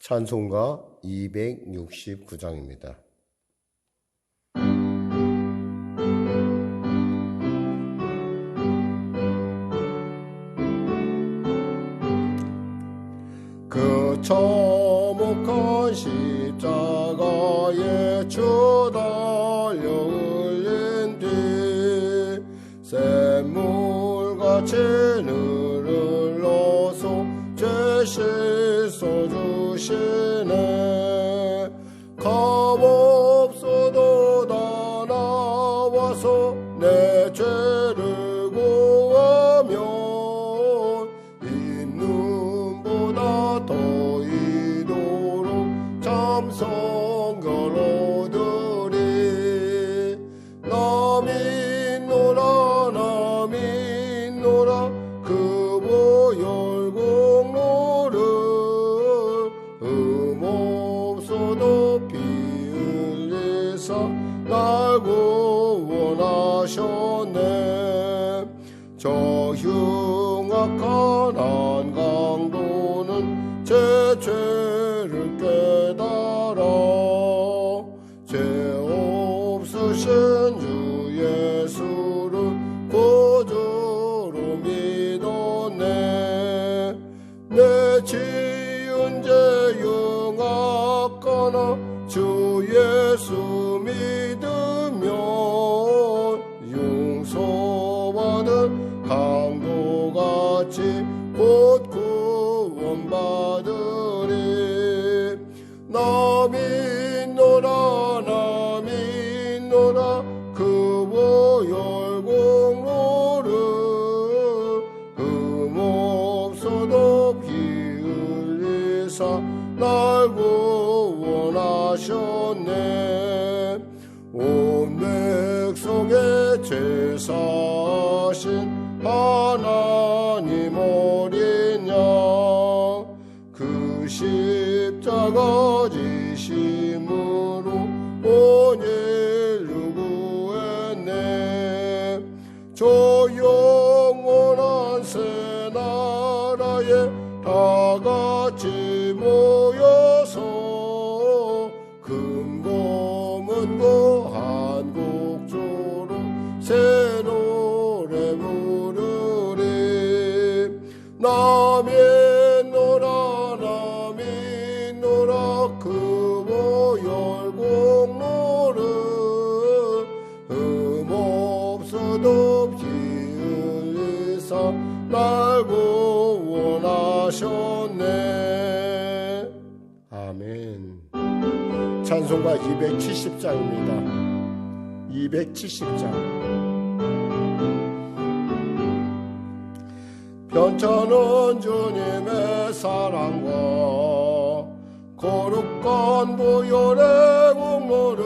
찬송가 269장입니다. 그 처목한 십자가에 주 달려 흘린 뒤 샘물같이 늘을 넣어서 죄 씻어 주시네. 값없어도 다 나와서 내 죄를 구하면 있는보다 더 이도록 참 성결 얻으리. 나 믿노라 그 보혈공로를 없어도 피 흘리사 날 구원하셨네. 저 흉악한 한강도는 제 죄를 깨달아 죄 없으신 주 예수를 구주로 믿었네. 내 지은 죄 용악하나 주 예수 믿으면 용서받은 강도같이 곧 구원받으리. 나 믿노라 그 보혈공로를 흠없어도 피 흘리사 날 구원하셨네. 온 백성의 죄 사신 하나님 어린 양 그 십자가 지심으로 온 인류 구했네. 저 영원한 새 나라에 다 같이 모여서 금고문고 한곡조로 새 노래 부르리. 나 믿노라 그 보혈공로를 흠없어도 피 흘리사 날 구원하셨네. 아멘. 찬송가 270장입니다. 270장. 편찮은 주님의 사랑과 거룩한 보혈의 공로를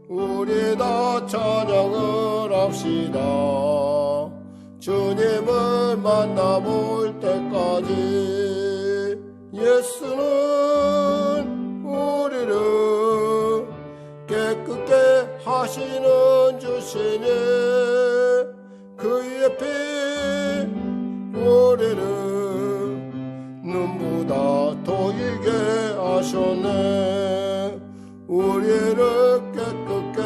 우리 다 찬양을 합시다. 주님을 만나볼 때까지 예수는 우리를 깨끗게 하시는 주시니 그의 피 우리를 눈보다 더이게 하셨네. 우리를 깨끗게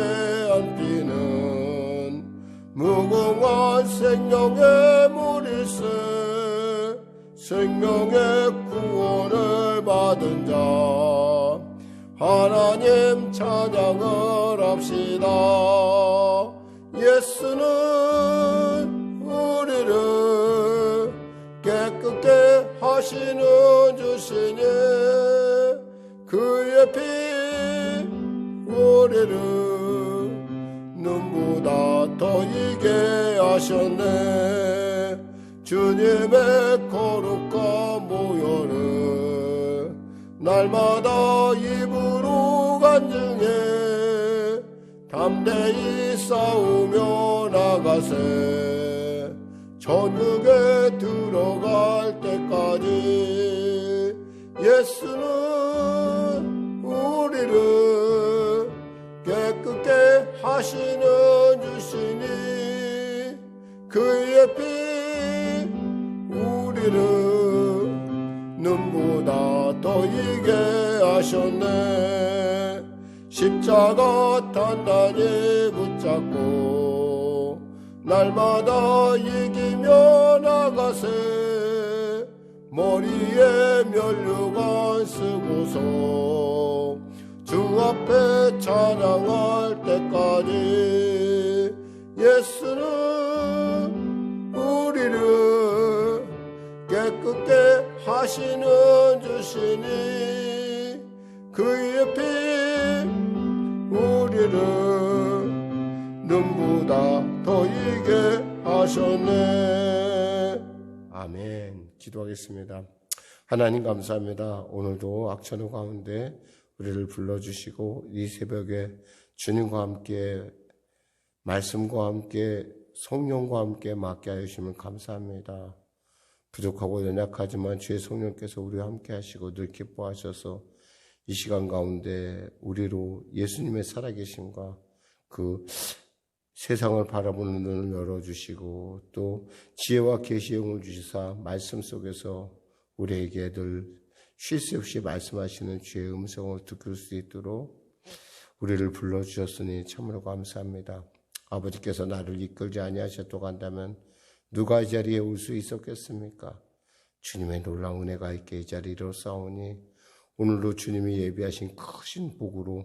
한 피는 무궁한 생명의 물일세. 생명의 구원을 받은 자 하나님 찬양을 합시다. 예수는 우리를 깨끗게 하시는 주시니 그의 피 우리를 눈보다 더이게 하셨네. 주님의 거룩한 보혈을 날마다 입으로 간증해 담대히 싸우며 나가세. 천국에 들어갈 때까지 예수는 우리를 깨끗게 하시는 주시니 그의 피 우리를 눈보다 더 토이게 하셨네. 십자가 단단히 붙잡고 날마다 이기며 나가세. 머리에 면류관 쓰고서 주 앞에 찬양할 때까지 예수는 우리를 깨끗게 하시는 주시니 그의 피 우리를 눈보다 더이게 하셨네. 아멘. 기도하겠습니다. 하나님 감사합니다. 오늘도 악천후 가운데 우리를 불러주시고 이 새벽에 주님과 함께 말씀과 함께 성령과 함께 맡게 하시면 감사합니다. 부족하고 연약하지만 주의 성령께서 우리와 함께 하시고 늘 기뻐하셔서 이 시간 가운데 우리로 예수님의 살아계심과 그 세상을 바라보는 눈을 열어주시고 또 지혜와 계시의 영을 주시사 말씀 속에서 우리에게 늘 쉴 새 없이 말씀하시는 주의 음성을 듣을 수 있도록 우리를 불러주셨으니 참으로 감사합니다. 아버지께서 나를 이끌지 아니하셨다고 한다면 누가 이 자리에 올 수 있었겠습니까? 주님의 놀라운 은혜가 있게 이 자리로 싸우니 오늘도 주님이 예비하신 크신 복으로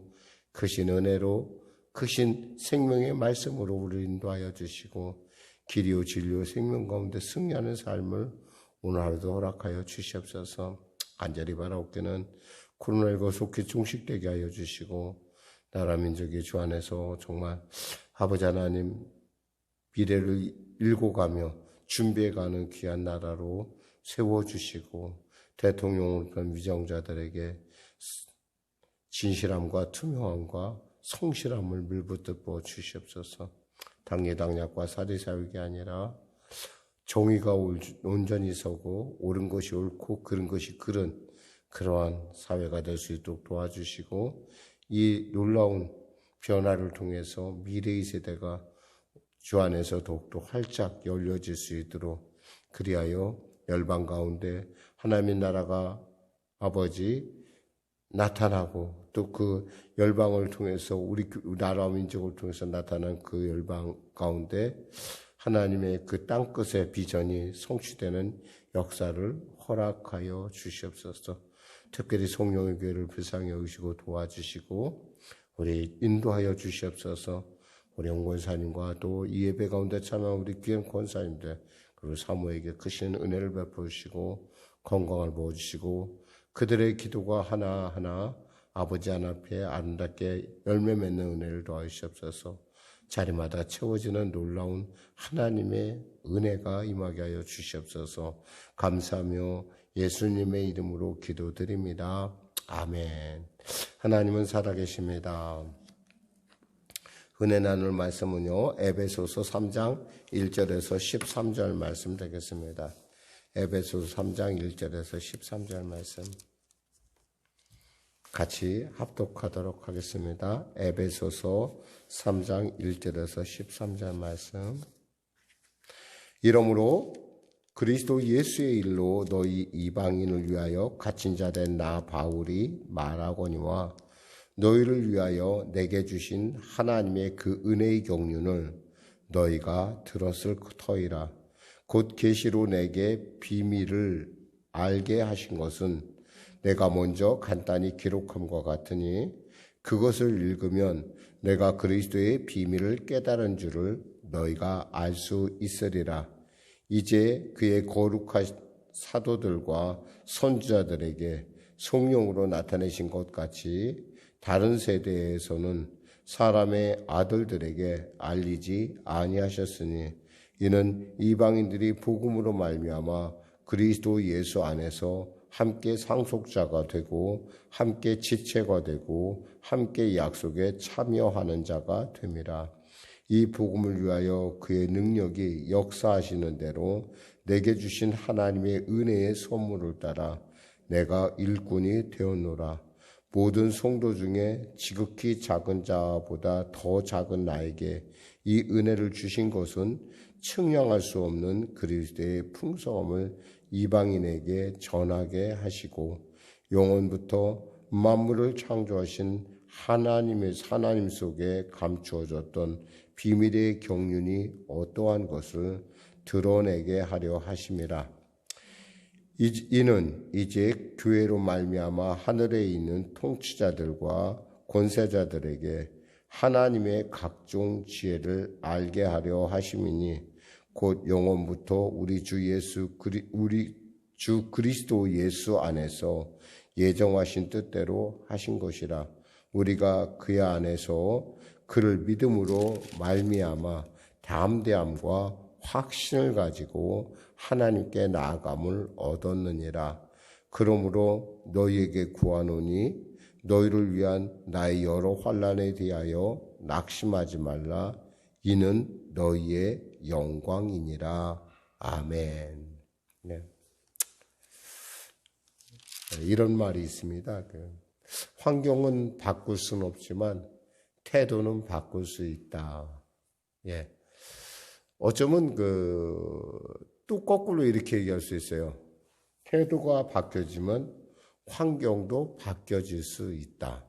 크신 은혜로 크신 생명의 말씀으로 우리를 인도하여 주시고 길이요 진리요 생명 가운데 승리하는 삶을 오늘 하루도 허락하여 주시옵소서. 간절히 바라옵기는 코로나19 속히 종식되게 하여 주시고 나라 민족의 주 안에서 정말 아버지 하나님 미래를 일궈가며 준비해가는 귀한 나라로 세워주시고 대통령을 편 위정자들에게 진실함과 투명함과 성실함을 밀붙여 주시옵소서. 당예당약과 사리사욕이 아니라 정의가 온전히 서고 옳은 것이 옳고 그른 것이 그른 그러한 사회가 될 수 있도록 도와주시고 이 놀라운 변화를 통해서 미래의 세대가 주 안에서 더욱더 활짝 열려질 수 있도록 그리하여 열방 가운데 하나님의 나라가 아버지 나타나고 또 그 열방을 통해서 우리 나라와 민족을 통해서 나타난 그 열방 가운데 하나님의 그 땅끝의 비전이 성취되는 역사를 허락하여 주시옵소서. 특별히 성령의 교회를 불쌍히 여기시고 도와주시고 우리 인도하여 주시옵소서. 우리 영권사님과 또 이 예배 가운데 참여한 우리 귀한 권사님들 그리고 사모에게 크신 은혜를 베풀어 주시고 건강을 부어주시고 그들의 기도가 하나하나 아버지 하나님께 아름답게 열매 맺는 은혜를 도와주시옵소서. 자리마다 채워지는 놀라운 하나님의 은혜가 임하게 하여 주시옵소서. 감사하며 예수님의 이름으로 기도드립니다. 아멘. 하나님은 살아계십니다. 은혜 나눌 말씀은요, 에베소서 3장 1절에서 13절 말씀 되겠습니다. 에베소서 3장 1절에서 13절 말씀 같이 합독하도록 하겠습니다. 에베소서 3장 1절에서 13절 말씀. 이러므로 그리스도 예수의 일로 너희 이방인을 위하여 갇힌 자 된 나 바울이 말하거니와 너희를 위하여 내게 주신 하나님의 그 은혜의 경륜을 너희가 들었을 터이라. 곧 계시로 내게 비밀을 알게 하신 것은 내가 먼저 간단히 기록함과 같으니 그것을 읽으면 내가 그리스도의 비밀을 깨달은 줄을 너희가 알 수 있으리라. 이제 그의 거룩한 사도들과 선지자들에게 성령으로 나타내신 것 같이 다른 세대에서는 사람의 아들들에게 알리지 아니하셨으니 이는 이방인들이 복음으로 말미암아 그리스도 예수 안에서 함께 상속자가 되고 함께 지체가 되고 함께 약속에 참여하는 자가 됨이라. 이 복음을 위하여 그의 능력이 역사하시는 대로 내게 주신 하나님의 은혜의 선물을 따라 내가 일꾼이 되었노라. 모든 성도 중에 지극히 작은 자보다 더 작은 나에게 이 은혜를 주신 것은 측량할 수 없는 그리스도의 풍성함을 이방인에게 전하게 하시고 영원부터 만물을 창조하신 하나님 속에 감추어졌던 비밀의 경륜이 어떠한 것을 드러내게 하려 하심이라. 이는 이제 교회로 말미암아 하늘에 있는 통치자들과 권세자들에게 하나님의 각종 지혜를 알게 하려 하심이니 곧 영원부터 우리 주 그리스도 예수 안에서 예정하신 뜻대로 하신 것이라. 우리가 그의 안에서 그를 믿음으로 말미암아 담대함과 확신을 가지고 하나님께 나아감을 얻었느니라. 그러므로 너희에게 구하노니 너희를 위한 나의 여러 환난에 대하여 낙심하지 말라. 이는 너희의 영광이니라. 아멘. 네. 이런 말이 있습니다. 환경은 바꿀 수는 없지만 태도는 바꿀 수 있다. 예. 어쩌면 또 거꾸로 이렇게 얘기할 수 있어요. 태도가 바뀌어지면 환경도 바뀌어질 수 있다.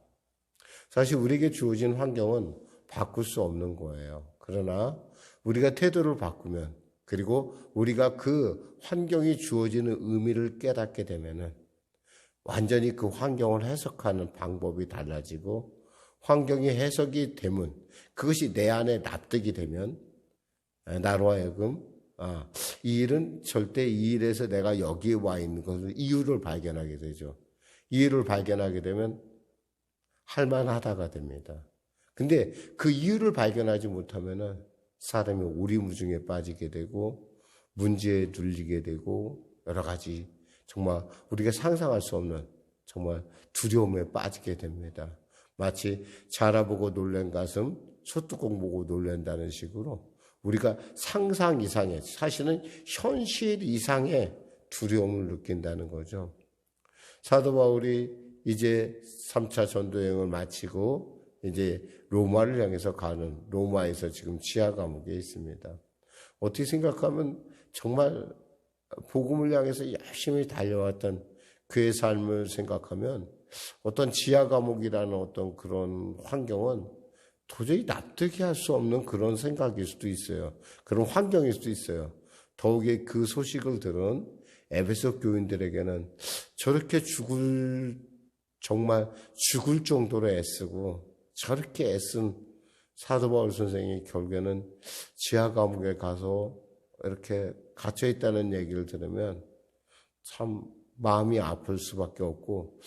사실 우리에게 주어진 환경은 바꿀 수 없는 거예요. 그러나 우리가 태도를 바꾸면, 그리고 우리가 그 환경이 주어지는 의미를 깨닫게 되면은 완전히 그 환경을 해석하는 방법이 달라지고, 환경이 해석이 되면, 그것이 내 안에 납득이 되면 나로 하여금 이 일은 절대 이 일에서 내가 여기에 와 있는 것을 이유를 발견하게 되죠. 이유를 발견하게 되면 할만하다가 됩니다. 근데 그 이유를 발견하지 못하면은 사람이 오리무중에 빠지게 되고 문제에 눌리게 되고 여러 가지 정말 우리가 상상할 수 없는 정말 두려움에 빠지게 됩니다. 마치 자라보고 놀란 가슴 소뚜껑 보고 놀란다는 식으로 우리가 상상 이상의, 사실은 현실 이상의 두려움을 느낀다는 거죠. 사도 바울이 이제 3차 전도 여행을 마치고 이제 로마를 향해서 가는, 로마에서 지금 지하 감옥에 있습니다. 어떻게 생각하면 정말 복음을 향해서 열심히 달려왔던 그의 삶을 생각하면 어떤 지하 감옥이라는 어떤 그런 환경은 도저히 납득이 할 수 없는 그런 생각일 수도 있어요. 그런 환경일 수도 있어요. 더욱이 그 소식을 들은 에베소 교인들에게는 저렇게 정말 죽을 정도로 애쓰고 저렇게 애쓴 사도 바울 선생이 결국에는 지하 감옥에 가서 이렇게 갇혀 있다는 얘기를 들으면 참 마음이 아플 수밖에 없고,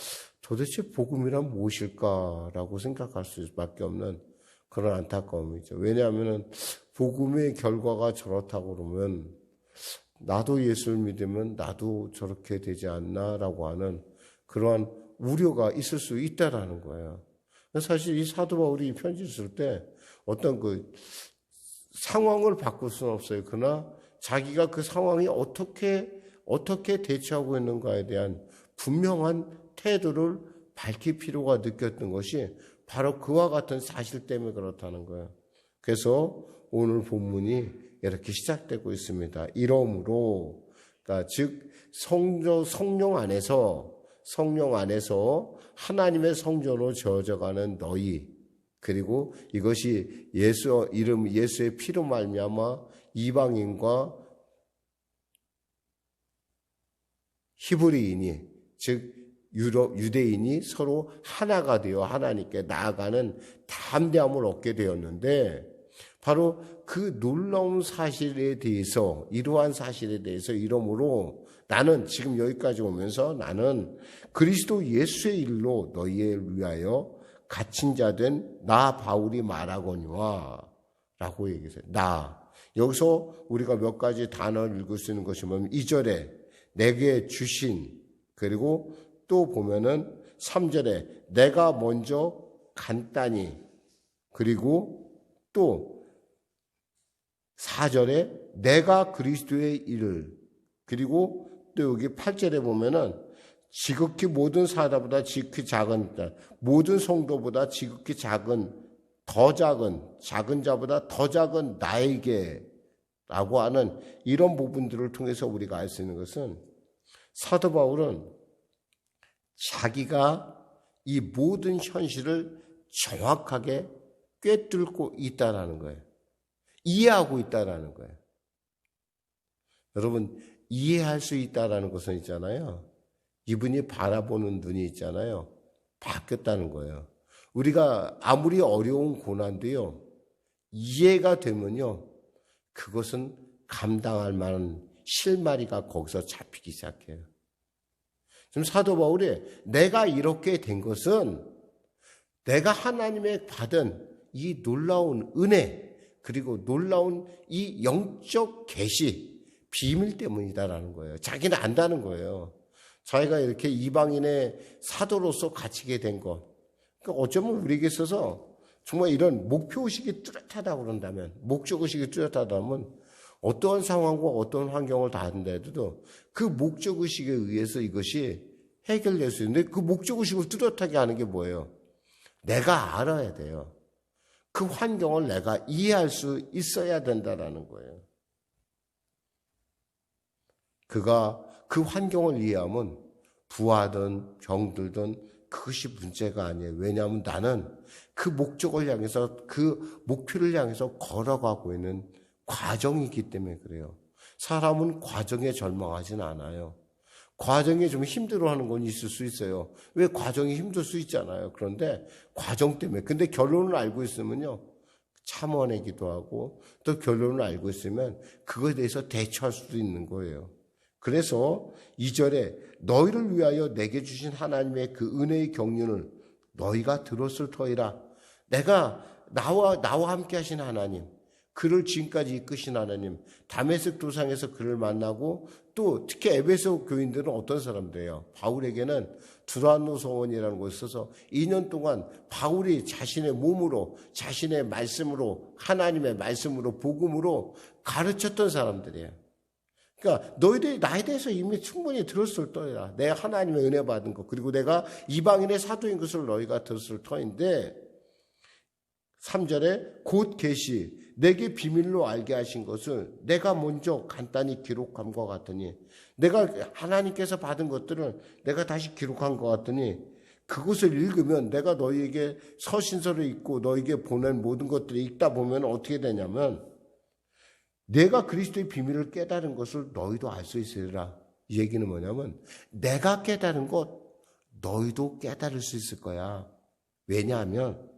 도대체 복음이란 무엇일까라고 생각할 수밖에 없는 그런 안타까움이죠. 왜냐하면 복음의 결과가 저렇다고 그러면 나도 예수를 믿으면 나도 저렇게 되지 않나라고 하는 그러한 우려가 있을 수 있다라는 거예요. 사실 이 사도 바울이 이 편지를 쓸 때 어떤 그 상황을 바꿀 수는 없어요. 그러나 자기가 그 상황이 어떻게 대처하고 있는가에 대한 분명한 태도를 밝힐 필요가 느꼈던 것이 바로 그와 같은 사실 때문에 그렇다는 거예요. 그래서 오늘 본문이 이렇게 시작되고 있습니다. 이러므로, 그러니까 즉 성령 안에서 하나님의 성전으로 저어져가는 너희, 그리고 이것이 예수의 피로 말미암아 이방인과 히브리인이, 즉 유대인이 서로 하나가 되어 하나님께 나아가는 담대함을 얻게 되었는데, 바로 그 놀라운 사실에 대해서, 이러한 사실에 대해서 이러므로 나는 지금 여기까지 오면서 나는 그리스도 예수의 일로 너희를 위하여 갇힌 자 된 나 바울이 말하거니와 라고 얘기했어요. 나. 여기서 우리가 몇 가지 단어를 읽을 수 있는 것이 뭐냐면 2절에 내게 주신, 그리고 또 보면은 3절에 내가 먼저 간단히, 그리고 또 4절에 내가 그리스도의 일을, 그리고 또 여기 8절에 보면은 지극히 모든 사람보다 지극히 작은, 모든 성도보다 지극히 작은 자보다 더 작은 나에게 라고 하는 이런 부분들을 통해서 우리가 알 수 있는 것은 사도 바울은 자기가 이 모든 현실을 정확하게 꿰뚫고 있다라는 거예요. 이해하고 있다라는 거예요. 여러분, 이해할 수 있다라는 것은 있잖아요. 이분이 바라보는 눈이 있잖아요. 바뀌었다는 거예요. 우리가 아무리 어려운 고난도요, 이해가 되면요, 그것은 감당할 만한 실마리가 거기서 잡히기 시작해요. 지금 사도 바울이 내가 이렇게 된 것은 내가 하나님의 받은 이 놀라운 은혜, 그리고 놀라운 이 영적 계시, 비밀 때문이다라는 거예요. 자기는 안다는 거예요. 자기가 이렇게 이방인의 사도로서 갇히게 된 것. 그러니까 어쩌면 우리에게 있어서 정말 이런 목표의식이 뚜렷하다고 그런다면, 목적의식이 뚜렷하다면 어떠한 상황과 어떤 환경을 닿는데도 그 목적의식에 의해서 이것이 해결될 수 있는데, 그 목적의식을 뚜렷하게 하는 게 뭐예요? 내가 알아야 돼요. 그 환경을 내가 이해할 수 있어야 된다라는 거예요. 그가 그 환경을 이해하면 부하든 병들든 그것이 문제가 아니에요. 왜냐하면 나는 그 목적을 향해서, 그 목표를 향해서 걸어가고 있는 과정이기 때문에 그래요. 사람은 과정에 절망하진 않아요. 과정에 좀 힘들어하는 건 있을 수 있어요. 왜? 과정이 힘들 수 있잖아요. 그런데 과정 때문에. 근데 결론을 알고 있으면요, 참아내기도 하고, 또 결론을 알고 있으면 그거에 대해서 대처할 수도 있는 거예요. 그래서 2절에 너희를 위하여 내게 주신 하나님의 그 은혜의 경륜을 너희가 들었을 터이라. 내가 나와 함께 하신 하나님, 그를 지금까지 이끄신 하나님, 다메섹 도상에서 그를 만나고, 또 특히 에베소 교인들은 어떤 사람들이에요? 바울에게는 두란노 성원이라는 곳에 있어서 2년 동안 바울이 자신의 몸으로, 자신의 말씀으로, 하나님의 말씀으로, 복음으로 가르쳤던 사람들이에요. 그러니까 너희들이 나에 대해서 이미 충분히 들었을 터이라. 내 하나님의 은혜 받은 것, 그리고 내가 이방인의 사도인 것을 너희가 들었을 터인데, 3절에 곧 계시 내게 비밀로 알게 하신 것을 내가 먼저 간단히 기록함과 같으니, 내가 하나님께서 받은 것들을 내가 다시 기록한 것 같으니, 그것을 읽으면, 내가 너희에게 서신서를 읽고 너희에게 보낸 모든 것들을 읽다 보면 어떻게 되냐면, 내가 그리스도의 비밀을 깨달은 것을 너희도 알 수 있으리라. 이 얘기는 뭐냐면, 내가 깨달은 것 너희도 깨달을 수 있을 거야. 왜냐하면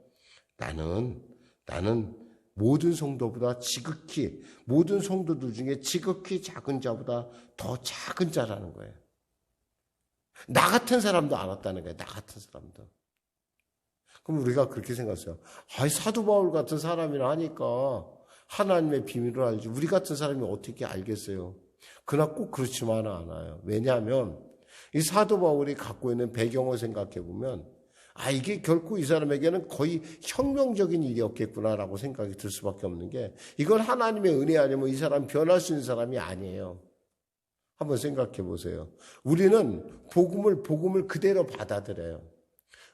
나는 모든 성도보다 지극히, 모든 성도들 중에 지극히 작은 자보다 더 작은 자라는 거예요. 나 같은 사람도 알았다는 거예요. 나 같은 사람도. 그럼 우리가 그렇게 생각해요. 사도 바울 같은 사람이라 하니까 하나님의 비밀을 알지, 우리 같은 사람이 어떻게 알겠어요? 그러나 꼭 그렇지만은 않아요. 왜냐하면 이 사도 바울이 갖고 있는 배경을 생각해 보면, 이게 결코 이 사람에게는 거의 혁명적인 일이었겠구나라고 생각이 들 수밖에 없는 게, 이건 하나님의 은혜 아니면 이 사람 변할 수 있는 사람이 아니에요. 한번 생각해 보세요. 우리는 복음을 그대로 받아들여요.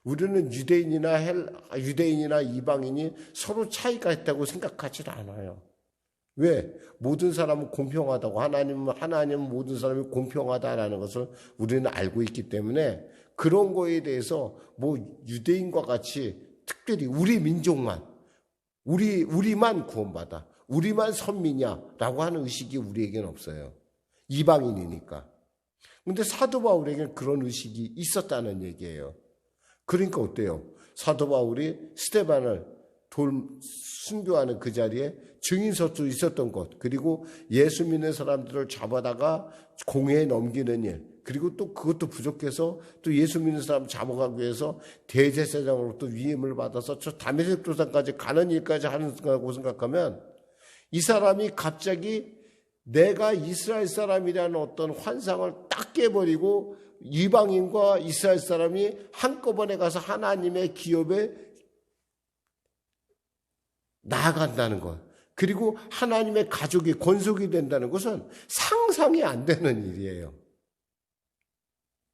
우리는 유대인이나 이방인이 서로 차이가 있다고 생각하지 않아요. 왜? 모든 사람은 공평하다고, 하나님은 모든 사람이 공평하다라는 것을 우리는 알고 있기 때문에, 그런 거에 대해서 유대인과 같이 특별히 우리 민족만, 우리만 구원받아, 우리만 선민이야라고 하는 의식이 우리에게는 없어요. 이방인이니까. 근데 사도 바울에게는 그런 의식이 있었다는 얘기예요. 그러니까 어때요? 사도 바울이 스데반을 순교하는 그 자리에 증인서도 있었던 것, 그리고 예수 믿는 사람들을 잡아다가 공회에 넘기는 일, 그리고 또 그것도 부족해서 또 예수 믿는 사람 잡아가기 위해서 대제사장으로부터 위임을 받아서 저 다메섹 도상까지 가는 일까지 하는 거라고 생각하면, 이 사람이 갑자기 내가 이스라엘 사람이라는 어떤 환상을 딱 깨버리고 이방인과 이스라엘 사람이 한꺼번에 가서 하나님의 기업에 나아간다는 것, 그리고 하나님의 가족이 권속이 된다는 것은 상상이 안 되는 일이에요.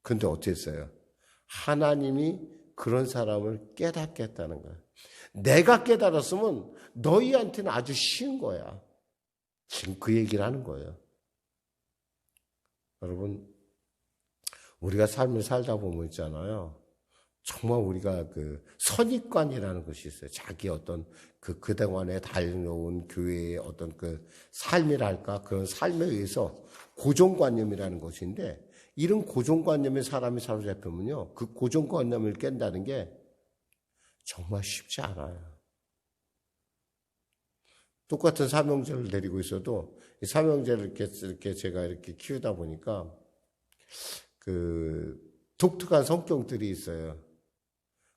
그런데 어떻게 했어요? 하나님이 그런 사람을 깨닫게 했다는 거예요. 내가 깨달았으면 너희한테는 아주 쉬운 거야. 지금 그 얘기를 하는 거예요. 여러분, 우리가 삶을 살다 보면 있잖아요. 정말 우리가 그 선입관이라는 것이 있어요. 자기 어떤 그동안에 달려온 교회의 어떤 그 삶이랄까, 그런 삶에 의해서 고정관념이라는 것인데, 이런 고정관념에 사람이 사로잡히면요, 그 고정관념을 깬다는 게 정말 쉽지 않아요. 똑같은 삼형제를 데리고 있어도 이 삼형제를 이렇게 제가 이렇게 키우다 보니까 그 독특한 성격들이 있어요.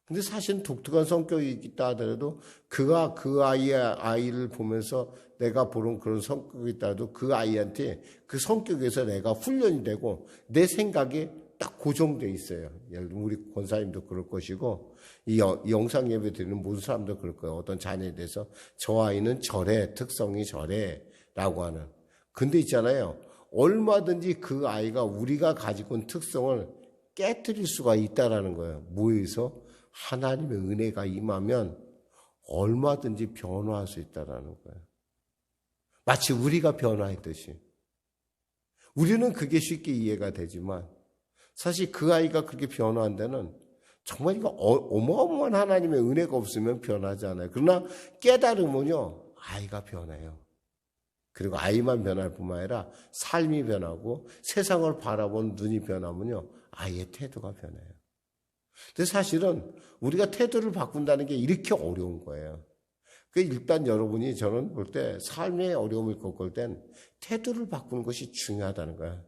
근데 사실 독특한 성격이 있다 하더라도 그가 그 아이를 보면서 내가 보는 그런 성격이 있다 하더라도 그 아이한테 그 성격에서 내가 훈련이 되고 내 생각이 딱 고정돼 있어요. 예를 들면 우리 권사님도 그럴 것이고 이 영상 예배 드리는 모든 사람도 그럴 거예요. 어떤 자녀에 대해서 저 아이는 저래, 특성이 저래 라고 하는. 근데 있잖아요. 얼마든지 그 아이가 우리가 가지고 있는 특성을 깨트릴 수가 있다라는 거예요. 뭐에서? 하나님의 은혜가 임하면 얼마든지 변화할 수 있다라는 거예요. 마치 우리가 변화했듯이. 우리는 그게 쉽게 이해가 되지만 사실 그 아이가 그렇게 변화한 데는 정말 이거 어마어마한 하나님의 은혜가 없으면 변하지 않아요. 그러나 깨달으면요, 아이가 변해요. 그리고 아이만 변할 뿐만 아니라 삶이 변하고 세상을 바라보는 눈이 변하면요, 아이의 태도가 변해요. 근데 사실은 우리가 태도를 바꾼다는 게 이렇게 어려운 거예요. 일단 여러분이 저는 볼 때 삶의 어려움을 겪을 땐 태도를 바꾸는 것이 중요하다는 거예요.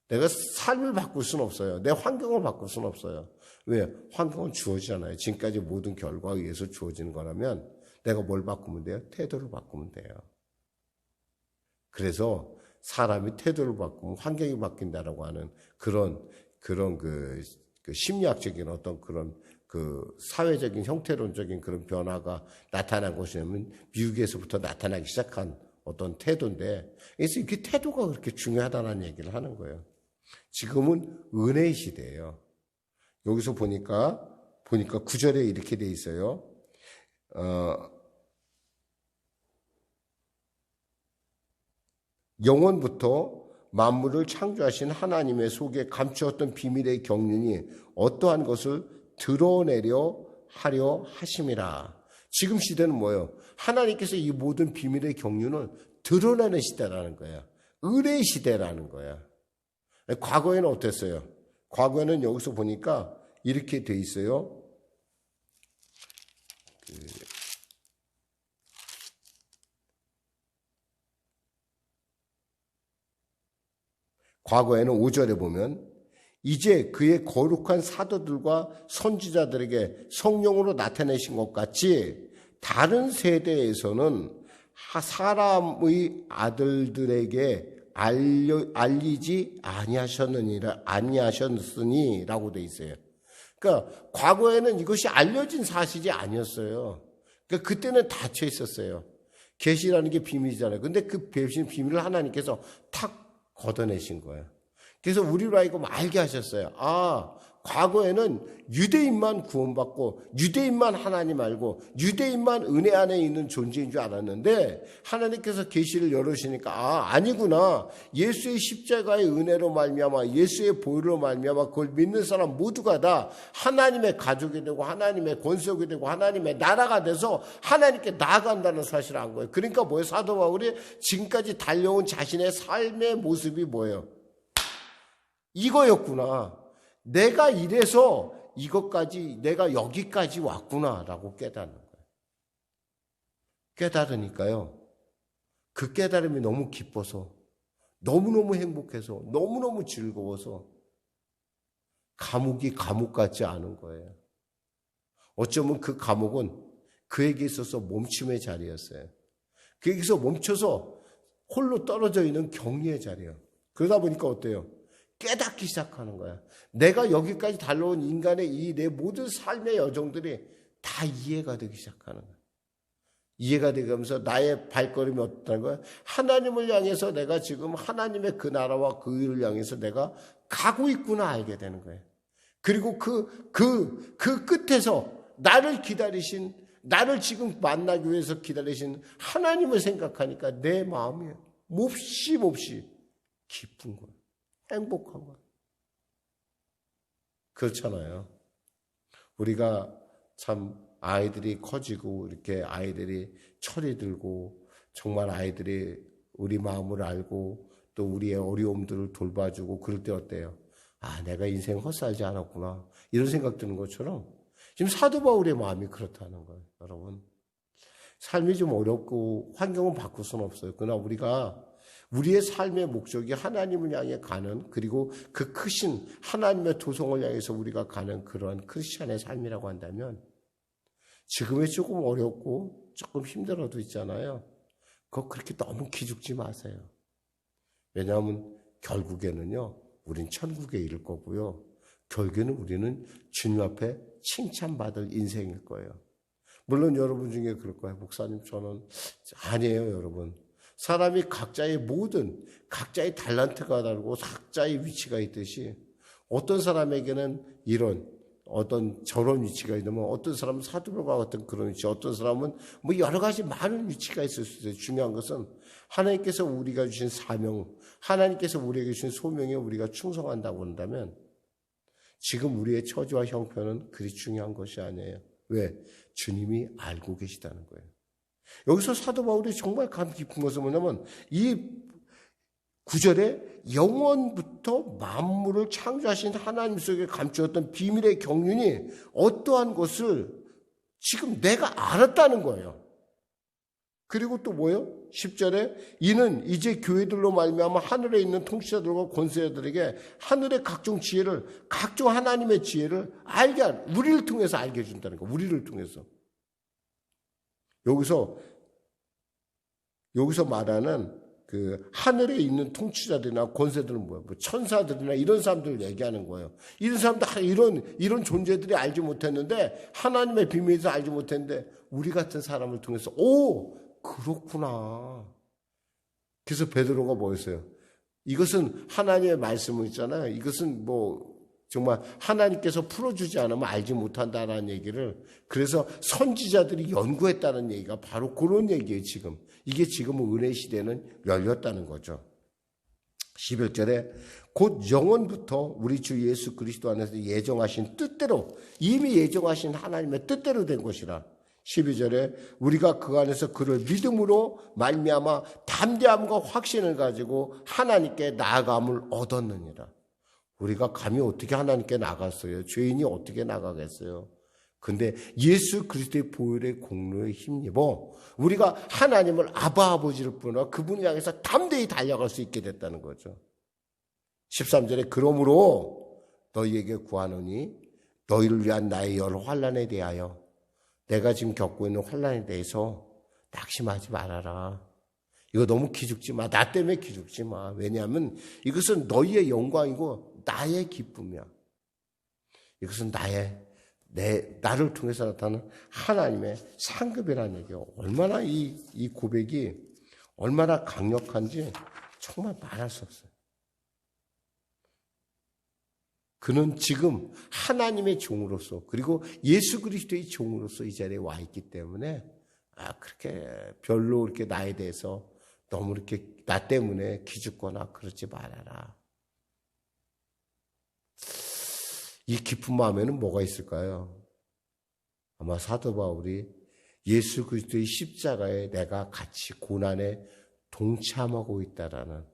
내가 삶을 바꿀 수는 없어요. 내 환경을 바꿀 수는 없어요. 왜? 환경은 주어지잖아요. 지금까지 모든 결과에 의해서 주어지는 거라면 내가 뭘 바꾸면 돼요? 태도를 바꾸면 돼요. 그래서 사람이 태도를 바꾸면 환경이 바뀐다라고 하는 그런 그 심리학적인 어떤 그런 그 사회적인 형태론적인 그런 변화가 나타난 것이냐면 미국에서부터 나타나기 시작한 어떤 태도인데, 그래서 그 태도가 그렇게 중요하다는 얘기를 하는 거예요. 지금은 은혜의 시대예요. 여기서 보니까 9절에 이렇게 돼 있어요. 영원부터 만물을 창조하신 하나님의 속에 감추었던 비밀의 경륜이 어떠한 것을 드러내려 하려 하심이라. 지금 시대는 뭐예요? 하나님께서 이 모든 비밀의 경륜을 드러내는 시대라는 거예요. 은혜의 시대라는 거예요. 과거에는 어땠어요? 과거에는 여기서 보니까 이렇게 돼 있어요. 과거에는 5절에 보면 이제 그의 거룩한 사도들과 선지자들에게 성령으로 나타내신 것 같이 다른 세대에서는 사람의 아들들에게 알리지 아니하셨으니라고 돼 있어요. 그러니까 과거에는 이것이 알려진 사실이 아니었어요. 그러니까 그때는 닫혀 있었어요. 계시라는 게 비밀이잖아요. 근데 그 비밀을 하나님께서 탁 걷어내신 거예요. 그래서 우리로 하여금 알게 하셨어요. 과거에는 유대인만 구원받고 유대인만 하나님 알고 유대인만 은혜 안에 있는 존재인 줄 알았는데 하나님께서 계시를 열으시니까 아니구나. 예수의 십자가의 은혜로 말미암아 예수의 보혈로 말미암아 그걸 믿는 사람 모두가 다 하나님의 가족이 되고 하나님의 권속이 되고 하나님의 나라가 돼서 하나님께 나아간다는 사실을 안 거예요. 그러니까 뭐예요? 사도 바울이 지금까지 달려온 자신의 삶의 모습이 뭐예요? 이거였구나. 내가 이래서 내가 여기까지 왔구나라고 깨닫는 거예요. 깨달으니까요. 그 깨달음이 너무 기뻐서, 너무너무 행복해서, 너무너무 즐거워서 감옥이 감옥 같지 않은 거예요. 어쩌면 그 감옥은 그에게 있어서 멈춤의 자리였어요. 그에게서 멈춰서 홀로 떨어져 있는 격리의 자리예요. 그러다 보니까 어때요? 깨닫기 시작하는 거야. 내가 여기까지 달려온 인간의 이 내 모든 삶의 여정들이 다 이해가 되기 시작하는 거야. 이해가 되면서 나의 발걸음이 어떻다는 거야? 하나님을 향해서 내가 지금 하나님의 그 나라와 그 일을 향해서 내가 가고 있구나 알게 되는 거예요. 그리고 그 끝에서 나를 기다리신, 나를 지금 만나기 위해서 기다리신 하나님을 생각하니까 내 마음이 몹시 기쁜 거예요. 행복한 거예요. 그렇잖아요. 우리가 참 아이들이 커지고 이렇게 아이들이 철이 들고 정말 아이들이 우리 마음을 알고 또 우리의 어려움들을 돌봐주고 그럴 때 어때요? 아, 내가 인생 헛살지 않았구나. 이런 생각 드는 것처럼 지금 사도 바울의 마음이 그렇다는 거예요. 여러분. 삶이 좀 어렵고 환경은 바꿀 수는 없어요. 그러나 우리가 우리의 삶의 목적이 하나님을 향해 가는 그리고 그 크신 하나님의 도성을 향해서 우리가 가는 그런 크리스찬의 삶이라고 한다면 지금에 조금 어렵고 조금 힘들어도 있잖아요. 그거 그렇게 너무 기죽지 마세요. 왜냐하면 결국에는요. 우린 천국에 이를 거고요. 결국에는 우리는 주님 앞에 칭찬받을 인생일 거예요. 물론 여러분 중에 그럴 거예요. 목사님 저는 아니에요 여러분. 사람이 각자의 각자의 달란트가 다르고 각자의 위치가 있듯이 어떤 사람에게는 어떤 저런 위치가 있으면 어떤 사람은 사도바울과 같은 그런 위치, 어떤 사람은 뭐 여러 가지 많은 위치가 있을 수 있어요. 중요한 것은 하나님께서 우리가 주신 사명, 하나님께서 우리에게 주신 소명에 우리가 충성한다고 한다면 지금 우리의 처지와 형편은 그리 중요한 것이 아니에요. 왜? 주님이 알고 계시다는 거예요. 여기서 사도 바울이 정말 감 깊은 것은 뭐냐면 이 9절에 영원부터 만물을 창조하신 하나님 속에 감추었던 비밀의 경륜이 어떠한 것을 지금 내가 알았다는 거예요. 그리고 또 뭐예요? 10절에 이는 이제 교회들로 말미암아 하늘에 있는 통치자들과 권세자들에게 하늘의 각종 하나님의 지혜를 우리를 통해서 알게 해준다는 거예요. 우리를 통해서. 여기서 말하는 그 하늘에 있는 통치자들이나 권세들은 뭐예요? 뭐 천사들이나 이런 사람들을 얘기하는 거예요. 이런 사람들 이런 존재들이 알지 못했는데 하나님의 비밀에서 알지 못했는데 우리 같은 사람을 통해서 그렇구나. 그래서 베드로가 뭐였어요? 이것은 하나님의 말씀은 있잖아요. 이것은 정말 하나님께서 풀어주지 않으면 알지 못한다라는 얘기를 그래서 선지자들이 연구했다는 얘기가 바로 그런 얘기예요. 지금. 이게 지금은 은혜 시대는 열렸다는 거죠. 11절에 곧 영원부터 우리 주 예수 그리스도 안에서 이미 예정하신 하나님의 뜻대로 된 것이라. 12절에 우리가 그 안에서 그를 믿음으로 말미암아 담대함과 확신을 가지고 하나님께 나아감을 얻었느니라. 우리가 감히 어떻게 하나님께 나갔어요? 죄인이 어떻게 나가겠어요? 근데 예수 그리스도의 보혈의 공로에 힘입어 우리가 하나님을 아버지를 부르나 그분을 향해서 담대히 달려갈 수 있게 됐다는 거죠. 13절에 그러므로 너희에게 구하노니 너희를 위한 나의 여러 환난에 대하여 내가 지금 겪고 있는 환난에 대해서 낙심하지 말아라. 이거 너무 기죽지 마. 나 때문에 기죽지 마. 왜냐하면 이것은 너희의 영광이고 나의 기쁨이야. 이것은 나를 통해서 나타나는 하나님의 상급이라는 얘기예요. 얼마나 이 고백이 얼마나 강력한지 정말 말할 수 없어요. 그는 지금 하나님의 종으로서 그리고 예수 그리스도의 종으로서 이 자리에 와 있기 때문에 그렇게 별로 이렇게 나에 대해서 너무 이렇게 나 때문에 기죽거나 그러지 말아라. 이 깊은 마음에는 뭐가 있을까요? 아마 사도 바울이 예수 그리스도의 십자가에 내가 같이 고난에 동참하고 있다라는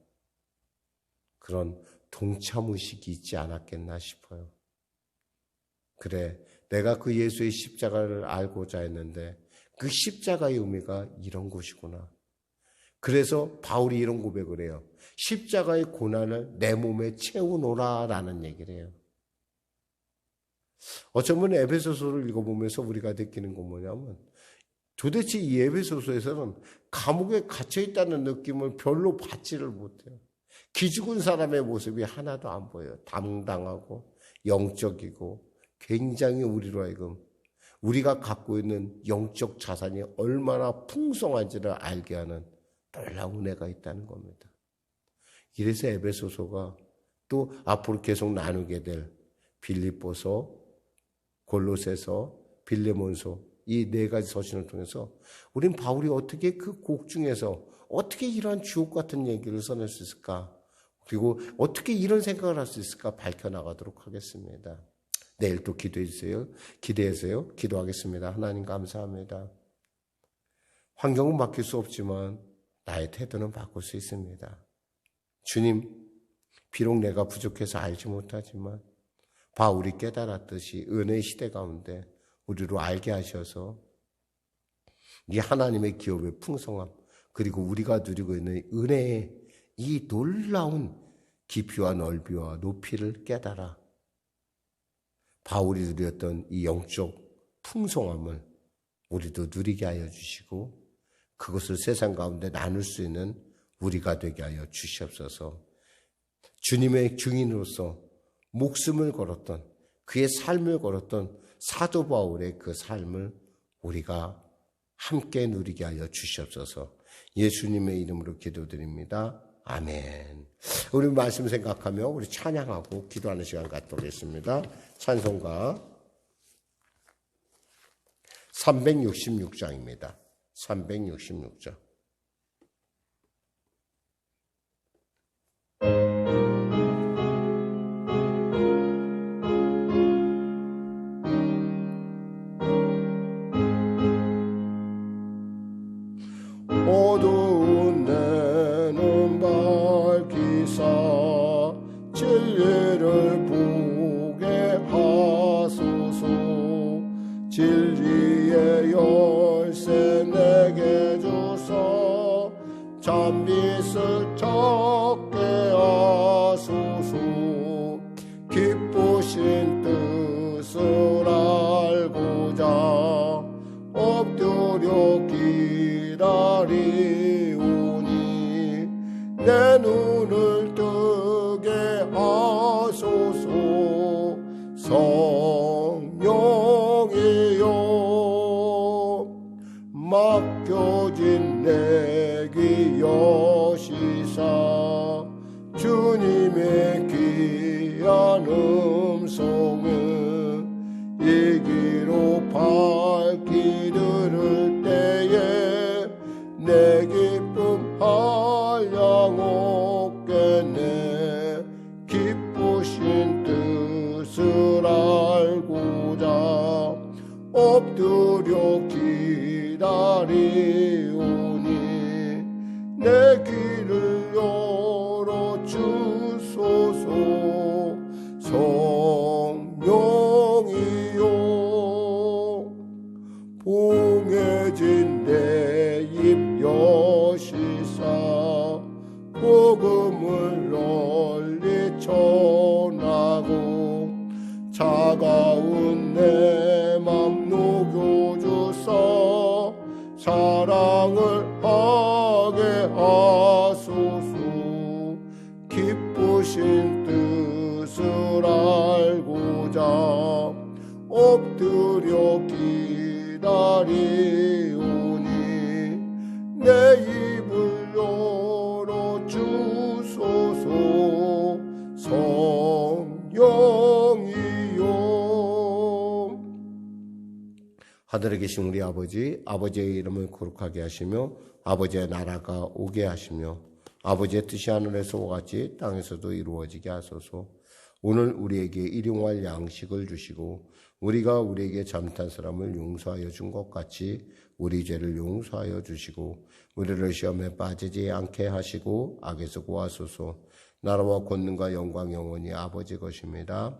그런 동참의식이 있지 않았겠나 싶어요. 그래, 내가 그 예수의 십자가를 알고자 했는데 그 십자가의 의미가 이런 것이구나. 그래서 바울이 이런 고백을 해요. 십자가의 고난을 내 몸에 채우노라라는 얘기를 해요. 어쩌면 에베소서를 읽어보면서 우리가 느끼는 건 뭐냐면 도대체 이 에베소서에서는 감옥에 갇혀있다는 느낌을 별로 받지를 못해요. 기죽은 사람의 모습이 하나도 안 보여요. 당당하고 영적이고 굉장히 우리로 하여금 우리가 갖고 있는 영적 자산이 얼마나 풍성한지를 알게 하는 놀라운 은혜가 있다는 겁니다. 이래서 에베소서가 또 앞으로 계속 나누게 될 빌립보서, 골로새서, 빌레몬서 이 네 가지 서신을 통해서 우린 바울이 어떻게 그 곡 중에서 어떻게 이러한 주옥 같은 얘기를 써낼 수 있을까? 그리고 어떻게 이런 생각을 할 수 있을까? 밝혀나가도록 하겠습니다. 내일 또 기대해서요. 기도하겠습니다. 하나님 감사합니다. 환경은 바뀔 수 없지만 나의 태도는 바꿀 수 있습니다. 주님, 비록 내가 부족해서 알지 못하지만 바울이 깨달았듯이 은혜의 시대 가운데 우리로 알게 하셔서 이 하나님의 기업의 풍성함, 그리고 우리가 누리고 있는 은혜의 이 놀라운 깊이와 넓이와 높이를 깨달아 바울이 누렸던 이 영적 풍성함을 우리도 누리게 하여 주시고 그것을 세상 가운데 나눌 수 있는 우리가 되게 하여 주시옵소서. 주님의 증인으로서 목숨을 걸었던 그의 삶을 걸었던 사도 바울의 그 삶을 우리가 함께 누리게 하여 주시옵소서. 예수님의 이름으로 기도드립니다. 아멘. 우리 말씀 생각하며 우리 찬양하고 기도하는 시간 갖도록 하겠습니다. 찬송가 366장입니다. 366장. 어두운 내 눈 밝히사 진리를 보게 하소서. 진리의 열쇠 내게 주사 잠빛을 찾게 하소서. 기쁘신 뜻을 알고자 엎드려 기다리오니 내 눈을 뜨게 하소서. 성령이여 맡겨진 내 귀 여시사 주님의 귀한 음성은 이 귀로 밝히 들을 때에 내 기쁨 한량 없겠네. 기쁘신 뜻을 알고자 엎드려 기다리오니 내 귀를 열어 주소서. 성령이여 봉해진 내 입 여시사 복음을 널리 전하고 차가운 내 맘 녹여주사 사랑을 하게 하소서. 기쁘신 뜻을 알고자 엎드려 기다리오니 내 입을 열어 주소서. 성령이여 하늘에 계신 우리 아버지의 이름을 거룩하게 하시며 아버지의 나라가 오게 하시며 아버지의 뜻이 하늘에서와 같이 땅에서도 이루어지게 하소서. 오늘 우리에게 일용할 양식을 주시고 우리가 우리에게 잘못한 사람을 용서하여 준 것 같이 우리 죄를 용서하여 주시고 우리를 시험에 빠지지 않게 하시고 악에서 구하소서. 나라와 권능과 영광 영원히 아버지 것입니다.